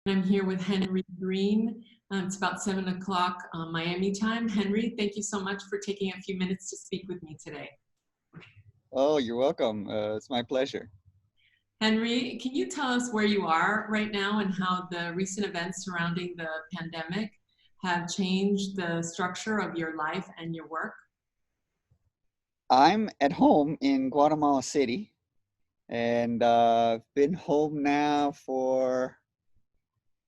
I'm here with Henry Green. It's about 7 o'clock Miami time. Henry, thank you so much for taking a few minutes to speak with me today. Oh, you're welcome. It's my pleasure. Henry, can you tell us where you are right now and how the recent events surrounding the pandemic have changed the structure of your life and your work? I'm at home in Guatemala City, and I've been home now for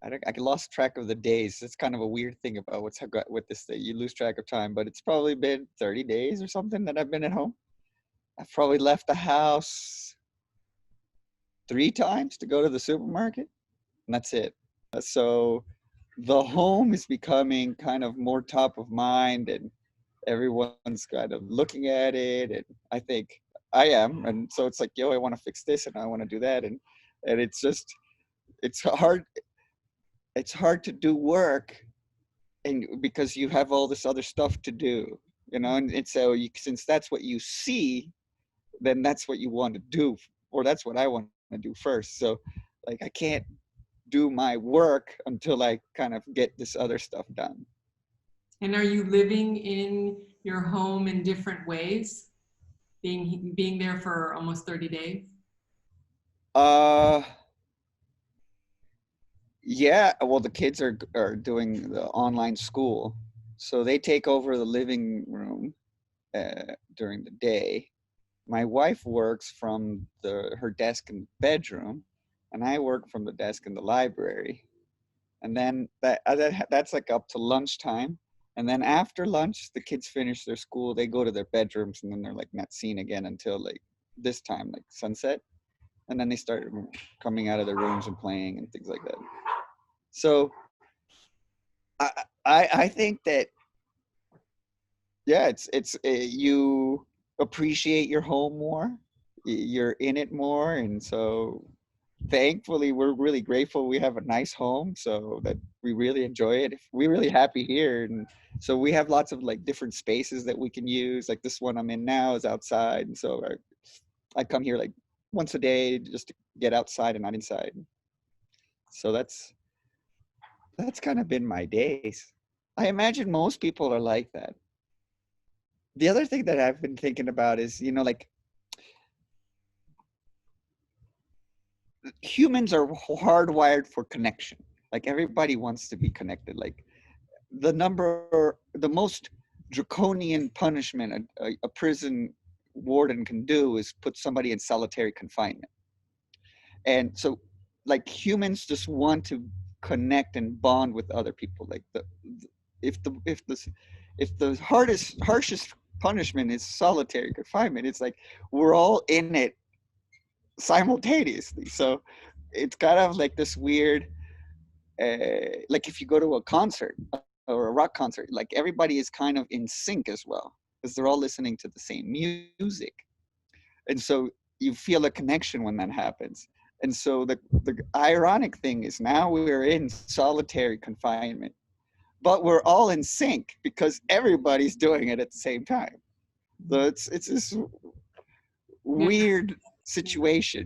I lost track of the days. It's kind of a weird thing about what's got with this thing. You lose track of time, but it's probably been 30 days or something that I've been at home. I've probably left the house 3 times to go to the supermarket, and that's it. So the home is becoming kind of more top of mind, and everyone's kind of looking at it, and I think I am, and so it's like, yo, I want to fix this and I want to do that, and it's just it's hard it's hard to do work, and because you have all this other stuff to do, and so since that's what you see, then that's what you want to do, or that's what I want to do first. So like I can't do my work until I kind of get this other stuff done. And are you living in your home in different ways, being there for almost 30 days? uh Yeah, well, the kids are doing the online school, so they take over the living room during the day. My wife works from her desk in the bedroom, and I work from the desk in the library. And then that's like up to lunchtime. And then after lunch, the kids finish their school, they go to their bedrooms, and then they're like not seen again until like this time, like sunset. And then they start coming out of their rooms and playing and things like that. So I I think that, yeah, you appreciate your home more, you're in it more, and so thankfully we're really grateful we have a nice home, so that we really enjoy it. We're really happy here, and so we have lots of like different spaces that we can use. Like this one I'm in now is outside, and so I come here like once a day just to get outside and not inside. So that's kind of been my days. I imagine most people are like that. The other thing that I've been thinking about is, like humans are hardwired for connection. Like everybody wants to be connected. Like the most draconian punishment a prison warden can do is put somebody in solitary confinement. And so, like humans just want to connect and bond with other people. Like if the harshest punishment is solitary confinement, it's like we're all in it simultaneously. So it's kind of like this weird, like if you go to a concert or a rock concert, like everybody is kind of in sync as well because they're all listening to the same music, and so you feel a connection when that happens. And so the ironic thing is now we're in solitary confinement, but we're all in sync because everybody's doing it at the same time. So it's this Yeah, weird situation.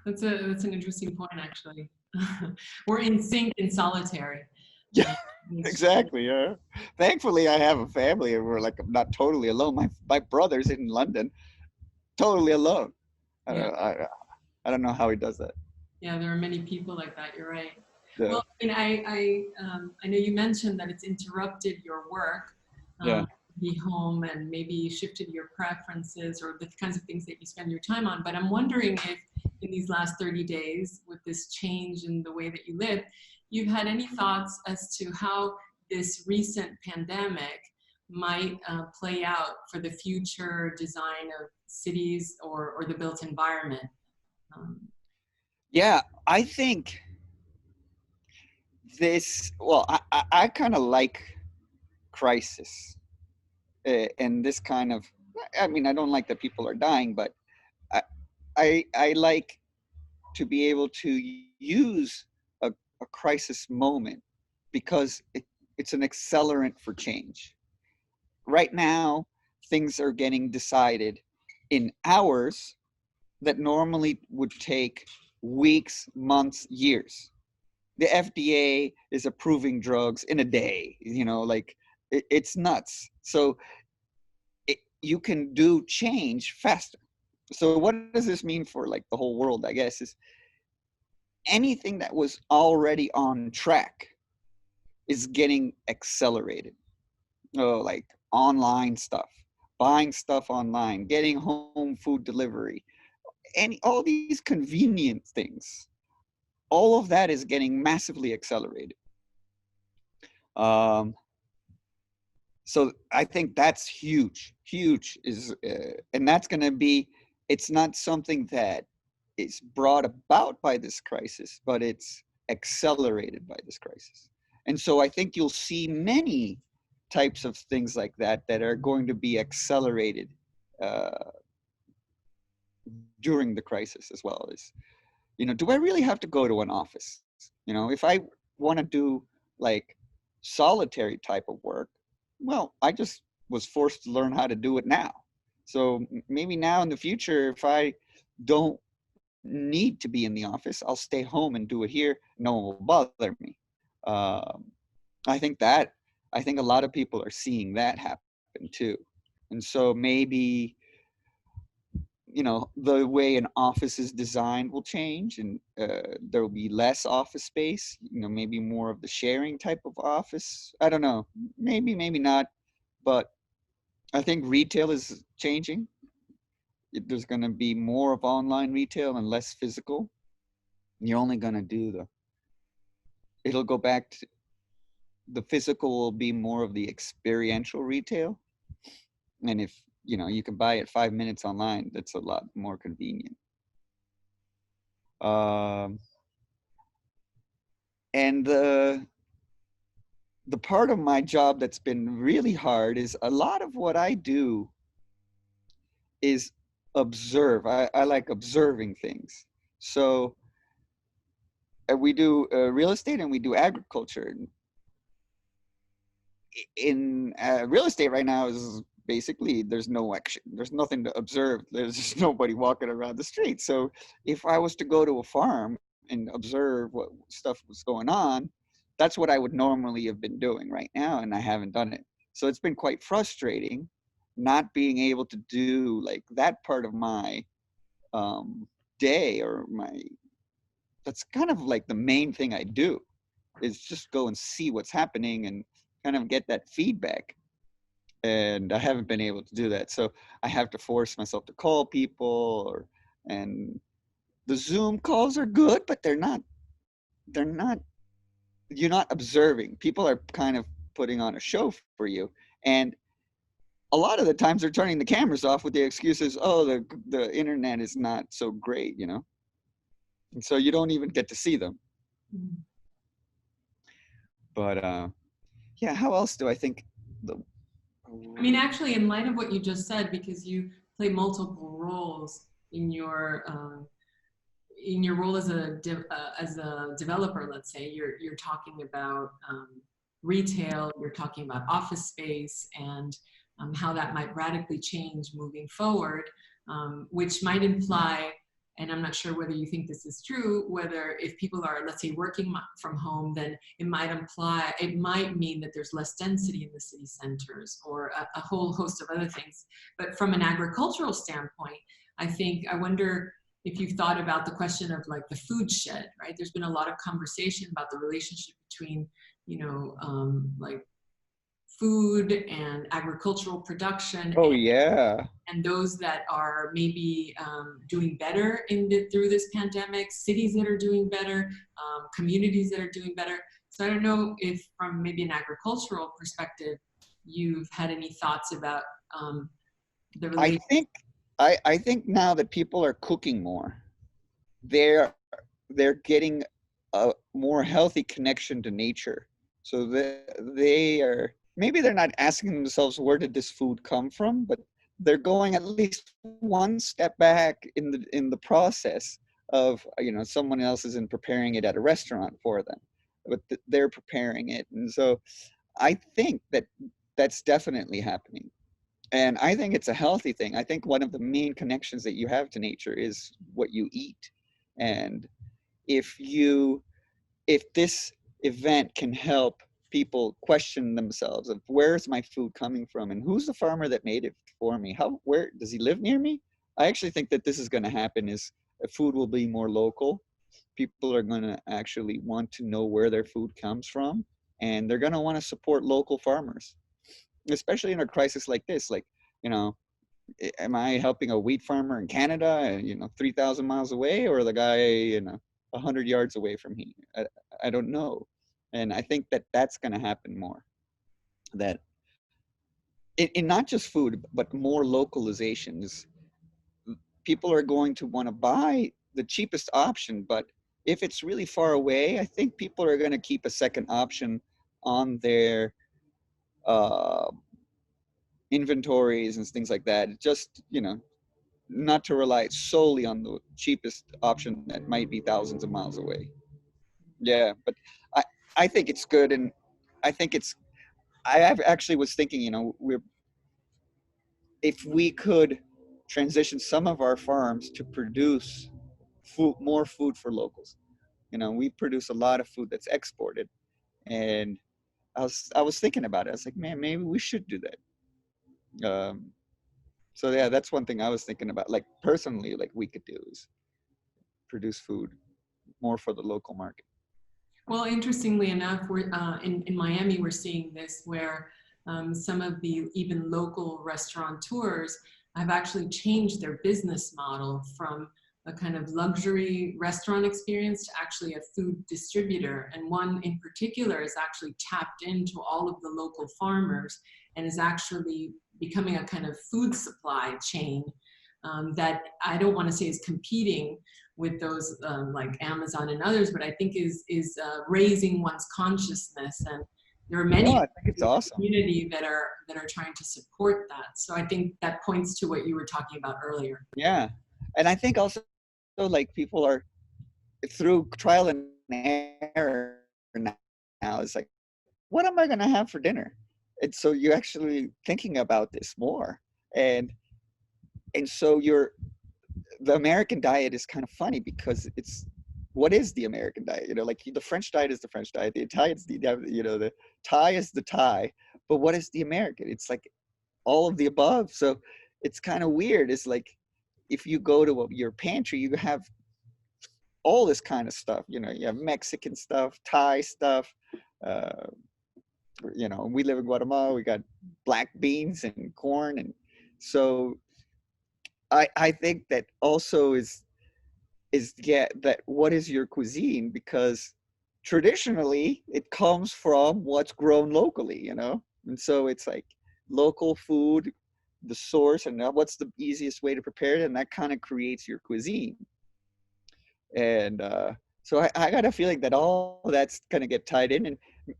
that's an interesting point, actually. We're in sync in solitary. Yeah, Uh, it's true. exactly. Yeah. Thankfully, I have a family, and we're like I'm not totally alone. My brother's in London, totally alone. I Yeah, don't I don't know how he does that. yeah, there are many people like that. You're right. Yeah, Well, I mean, I know you mentioned that it's interrupted your work, yeah. um, be home, and maybe shifted your preferences or the kinds of things that you spend your time on. But I'm wondering if in these last 30 days, with this change in the way that you live, you've had any thoughts as to how this recent pandemic might play out for the future design of cities or the built environment. Um, Yeah, I think well, I kind of like crisis, and this kind of, I mean, I don't like that people are dying, but I, I like to be able to use a crisis moment because it's an accelerant for change. Right now, things are getting decided in hours that normally would take weeks, months, years. the FDA is approving drugs in a day, like it's nuts. So you can do change faster. So what does this mean for like the whole world, I guess, is anything that was already on track is getting accelerated. Oh, like online stuff, buying stuff online, getting home food delivery, and all these convenient things, all of that is getting massively accelerated. Um, so I think that's huge and that's going to be, it's not something that is brought about by this crisis, but it's accelerated by this crisis. And so I think you'll see many types of things like that that are going to be accelerated uh, during the crisis as well. Is, do I really have to go to an office? If I want to do like solitary type of work, well, I just was forced to learn how to do it now. So maybe now in the future, if I don't need to be in the office, I'll stay home and do it here. No one will bother me. Um, I think that, I think a lot of people are seeing that happen too. And so maybe, the way an office is designed will change, and there will be less office space, maybe more of the sharing type of office. I don't know, maybe not, but I think retail is changing. There's going to be more of online retail and less physical. You're only going to do it'll go back to the physical will be more of the experiential retail. And if, you can buy it 5 minutes online, that's a lot more convenient. Um, and the part of my job that's been really hard is a lot of what I do is observe. I like observing things. So we do real estate and we do agriculture. In real estate right now is basically there's no action, there's nothing to observe, there's just nobody walking around the street. So if I was to go to a farm and observe what stuff was going on, that's what I would normally have been doing right now, and I haven't done it. So it's been quite frustrating not being able to do like that part of my day, or my, that's kind of like the main thing I do, is just go and see what's happening and kind of get that feedback. And I haven't been able to do that. So I have to force myself to call people, and the Zoom calls are good, but they're not, you're not observing. People are kind of putting on a show for you. And a lot of the times they're turning the cameras off with the excuses, oh, the internet is not so great, And so you don't even get to see them. Mm. But yeah, how else do I think the I mean, actually, in light of what you just said, because you play multiple roles in your role as a developer, let's say, you're talking about retail, you're talking about office space, and how that might radically change moving forward, which might imply, and I'm not sure whether you think this is true, whether if people are, let's say, working from home, then it might mean that there's less density in the city centers, or a whole host of other things. But from an agricultural standpoint, I wonder if you've thought about the question of like the food shed, right? There's been a lot of conversation about the relationship between, like food and agricultural production. oh yeah. And those that are maybe doing better through this pandemic, cities that are doing better, communities that are doing better. So I don't know if from maybe an agricultural perspective, you've had any thoughts about the I relationship. think I think now that people are cooking more, they're they're getting a more healthy connection to nature. So they are, maybe they're not asking themselves where did this food come from, but they're going at least one step back in the process of, someone else isn't preparing it at a restaurant for them, but they're preparing it. And so I think that that's definitely happening. And I think it's a healthy thing. I think one of the main connections that you have to nature is what you eat. And if you if this event can help people question themselves of where's my food coming from and who's the farmer that made it for me, how, where does he live near me? I actually think that this is going to happen, is food will be more local. People are going to actually want to know where their food comes from, and they're going to want to support local farmers, especially in a crisis like this. Like, you know, am I helping a wheat farmer in Canada, 3,000 miles away, or the guy, 100 yards away from here? I don't know. And I think that that's going to happen more. That in not just food, but more localizations, people are going to want to buy the cheapest option. But if it's really far away, I think people are going to keep a second option on their uh, inventories and things like that. Just, not to rely solely on the cheapest option that might be thousands of miles away. Yeah, but I I think it's good, and I think it's actually was thinking, if we could transition some of our farms to produce more food for locals. We produce a lot of food that's exported, and I was thinking about it. I was like, man, maybe we should do that. So yeah, that's one thing I was thinking about. Like personally, like we could do is produce food more for the local market. Well, interestingly enough, we're in Miami. We're seeing this where some of the even local restaurateurs have actually changed their business model from a kind of luxury restaurant experience to actually a food distributor. And one in particular is actually tapped into all of the local farmers and is actually becoming a kind of food supply chain that I don't want to say is competing with those like Amazon and others, but I think is raising one's consciousness. And there are No, many I in think it's the awesome. community that are trying to support that. So I think that points to what you were talking about earlier. Yeah, and I think also like people are through trial and error now. It's like, what am I going to have for dinner? And so you're actually thinking about this more, and so the American diet is kind of funny because it's what is the American diet? Like the French diet is the French diet, the Italian's the Thai is the Thai, but what is the American? It's like all of the above. So it's kind of weird. It's like if you go to your pantry, you have all this kind of stuff. You have Mexican stuff, Thai stuff. Uh, we live in Guatemala. We got black beans and corn, and so I think that also is yeah, that what is your cuisine, because traditionally it comes from what's grown locally, and so it's like local food, the source, and what's the easiest way to prepare it, and that kind of creates your cuisine. And so I got a feeling that all that's going to get tied in, and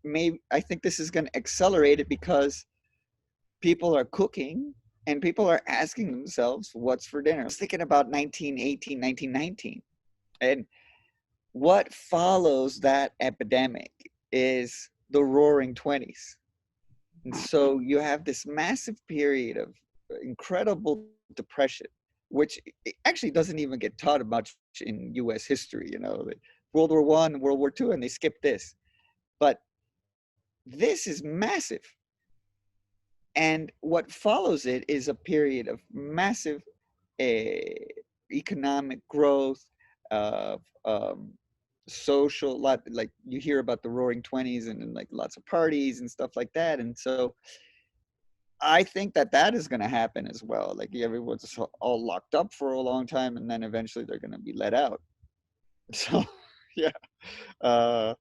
maybe I think this is going to accelerate it because people are cooking and people are asking themselves what's for dinner. I was thinking about 1918, 1919, and what follows that epidemic is the Roaring Twenties. And so you have this massive period of incredible depression, which actually doesn't even get taught much in U.S. history. World War I, World War II, and they skip this. But this is massive. And what follows it is a period of massive uh, economic growth, of social, lot, like you hear about the Roaring Twenties, and like lots of parties and stuff like that. And so I think that that is going to happen as well. Like everyone's all locked up for a long time, and then eventually they're going to be let out. So yeah, uh,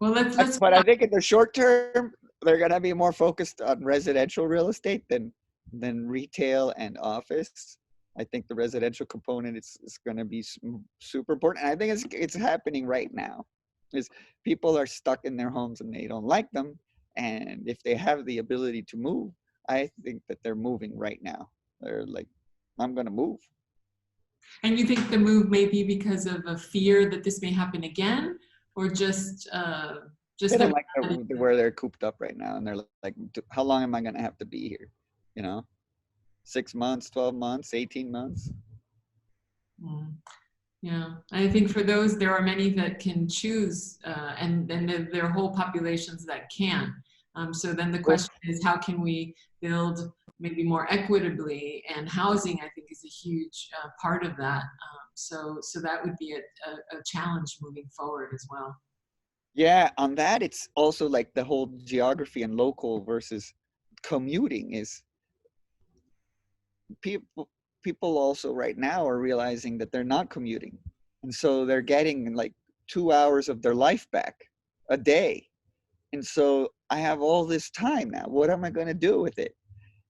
Well, let's but I think in the short term they're going to be more focused on residential real estate than retail and office. I think the residential component is going to be super important. And I think it's happening right now. Is people are stuck in their homes and they don't like them, and if they have the ability to move, I think that they're moving right now. They're like, I'm going to move. And you think the move may be because of a fear that this may happen again, or They just don't their like where they're cooped up right now, and they're like, how long am I going to have to be here? You know, 6 months, 12 months, 18 months. Mm. Yeah, I think for those, there are many that can choose, and then there are whole populations that can. So then the Well, question is, how can we build maybe more equitably? And housing, I think, is a huge part of that. So that would be a challenge moving forward as well. yeah, on that, it's also like the whole geography and local versus commuting is people also right now are realizing that they're not commuting. And so they're getting like 2 hours of their life back a day. And so I have all this time now. What am I going to do with it?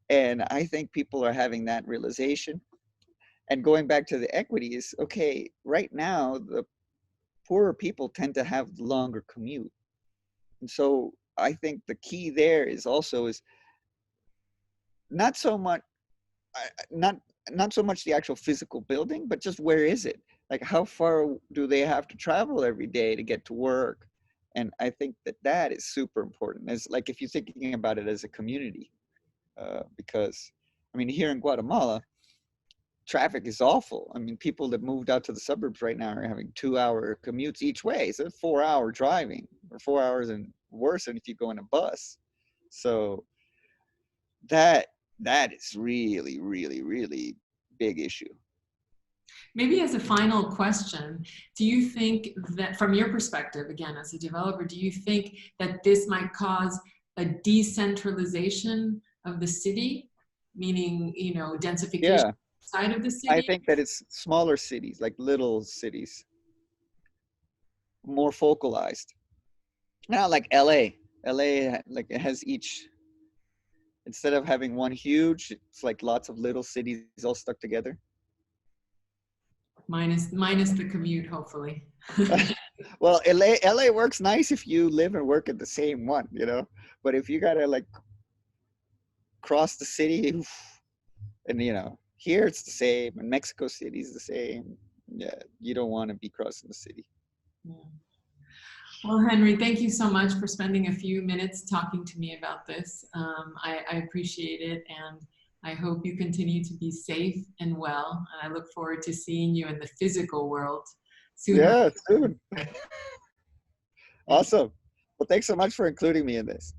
And I think people are having that realization. And going back to the equity is okay, right now, the poorer people tend to have the longer commute. And so I think the key there is also is not so much not not so much the actual physical building, but just where is it? Like how far do they have to travel every day to get to work? And I think that that is super important. As like if you're thinking about it as a community, because I mean here in Guatemala, traffic is awful. I mean people that moved out to the suburbs right now are having 2 hour commutes each way, so 4 hour driving or 4 hours and worse than if you go in a bus. So that that is really really big issue. Maybe as a final question, do you think that from your perspective, again, as a developer, do you think that this might cause a decentralization of the city, meaning, densification Yeah, side of the I city? think that it's smaller cities, like little cities, more focalized. Not like LA. LA like it has each instead of having one huge, it's like lots of little cities all stuck together. Minus the commute, hopefully. Well, LA works nice if you live and work at the same one, you know. But if you gotta like cross the city, oof, and you know, here it's the same, and Mexico City is the same. Yeah, you don't want to be crossing the city. Yeah. Well, Henry, thank you so much for spending a few minutes talking to me about this. I appreciate it, and I hope you continue to be safe and well. And I look forward to seeing you in the physical world sooner. Yeah, soon. Thank you. Awesome. Well, thanks so much for including me in this.